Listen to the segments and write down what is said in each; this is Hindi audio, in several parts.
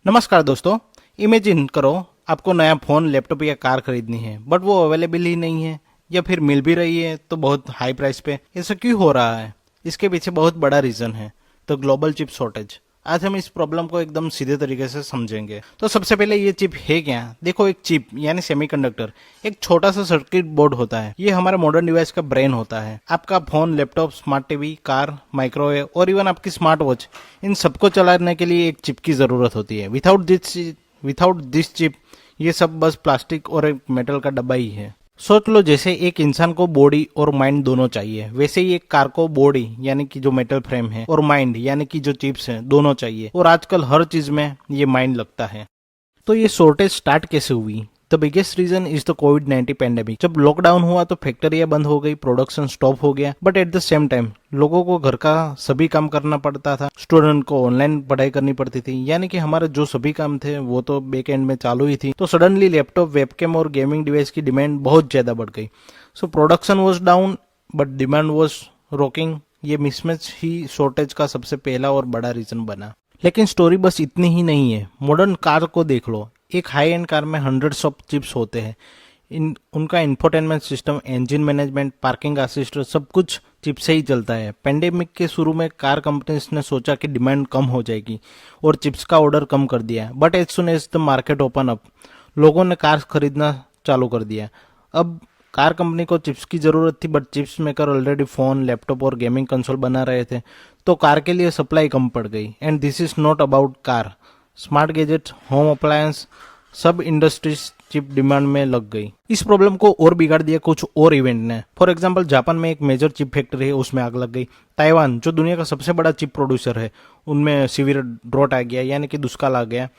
नमस्कार दोस्तों। इमेजिन करो आपको नया फ़ोन, लैपटॉप या कार खरीदनी है, बट वो अवेलेबल ही नहीं है या फिर मिल भी रही है तो बहुत हाई प्राइस पे। ऐसा क्यों हो रहा है? इसके पीछे बहुत बड़ा रीज़न है, तो ग्लोबल चिप शॉर्टेज। आज हम इस प्रॉब्लम को एकदम सीधे तरीके से समझेंगे। तो सबसे पहले ये चिप है क्या? देखो, एक चिप यानी सेमीकंडक्टर एक छोटा सा सर्किट बोर्ड होता है। ये हमारे मॉडर्न डिवाइस का ब्रेन होता है। आपका phone, laptop, smart TV, car, microwave और इवन आपकी स्मार्ट वॉच, इन सबको चलाने के लिए एक चिप की जरूरत होती है। विदाउट दिस चिप ये सब बस प्लास्टिक और एक मेटल का डब्बा ही है। सोच लो, जैसे एक इंसान को बॉडी और माइंड दोनों चाहिए, वैसे ही एक कार को बॉडी यानी कि जो मेटल फ्रेम है और माइंड यानी कि जो चिप्स हैं दोनों चाहिए। और आजकल हर चीज में ये माइंड लगता है। तो ये शॉर्टेज स्टार्ट कैसे हुई? The biggest reason is the कोविड-19 पैंडेमिक। जब लॉकडाउन हुआ तो फैक्ट्रियां बंद हो गई, प्रोडक्शन स्टॉप हो गया, but at the same time लोगों को घर का सभी काम करना पड़ता था। स्टूडेंट को ऑनलाइन पढ़ाई करनी पड़ती थी, यानी कि हमारे जो सभी काम थे वो तो बैक एंड में चालू ही थी। तो सडनली लैपटॉप, वेबकैम और गेमिंग डिवाइस की डिमांड बहुत ज्यादा बढ़ गई। So production was down but demand was rocking. ये मिसमैच ही शॉर्टेज का सबसे पहला और बड़ा रीजन बना। लेकिन स्टोरी बस इतनी ही नहीं है। मॉडर्न कार को देख लो। एक हाई एंड कार में हंड्रेड्स ऑफ चिप्स होते हैं। उनका infotainment system, engine management, parking assist सब कुछ चिप से ही चलता है। पेंडेमिक के शुरू में कार कंपनीज ने सोचा कि डिमांड कम हो जाएगी और चिप्स का ऑर्डर कम कर दिया। But as soon as the market open up, लोगों ने कार खरीदना चालू कर दिया। अब कार कंपनी को चिप्स की जरूरत थी, but chips maker already phone, laptop और गेमिंग कंसोल बना रहे थे, तो कार के लिए सप्लाई कम पड़ गई। And this is not about car. Smart gadgets, home appliance, सब इंडस्ट्रीज चिप डिमांड में लग गई। इस प्रॉब्लम को और बिगाड़ दिया कुछ और इवेंट ने। फॉर एग्जांपल, जापान में एक मेजर चिप फैक्ट्री है, उसमें आग लग गई। ताइवान, जो दुनिया का सबसे बड़ा चिप प्रोड्यूसर है, उनमें सीवियर ड्रॉट आ गया, यानी कि दुष्काल आ गया।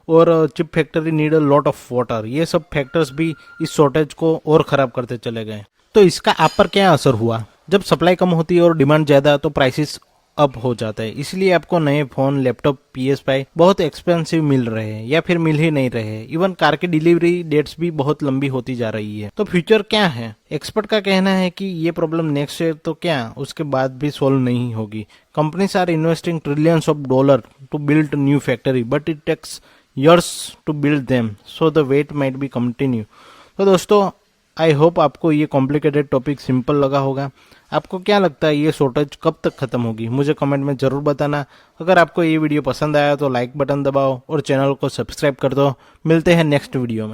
और chip factory need a lot of water. ये सब फैक्टर्स भी इस शॉर्टेज को और खराब करते चले गए। तो इसका आप पर क्या असर हुआ? जब सप्लाई कम होती है और डिमांड ज्यादा, तो प्राइसेस अप हो जाता है। इसलिए आपको नए फोन, लैपटॉप, PS5 बहुत एक्सपेंसिव मिल रहे हैं या फिर मिल ही नहीं रहे। इवन कार की डिलीवरी डेट्स भी बहुत लंबी होती जा रही है। तो फ्यूचर क्या है? एक्सपर्ट का कहना है कि ये प्रॉब्लम नेक्स्ट ईयर तो क्या, उसके बाद भी सोल्व नहीं होगी। Companies are investing trillions of dollar to build new factory, but it takes years to build them, so the wait might be continue। तो दोस्तों, आई होप आपको ये कॉम्प्लिकेटेड टॉपिक सिंपल लगा होगा। आपको क्या लगता है ये शॉर्टेज कब तक खत्म होगी? मुझे कमेंट में जरूर बताना। अगर आपको ये वीडियो पसंद आया तो लाइक बटन दबाओ और चैनल को सब्सक्राइब कर दो। मिलते हैं नेक्स्ट वीडियो में।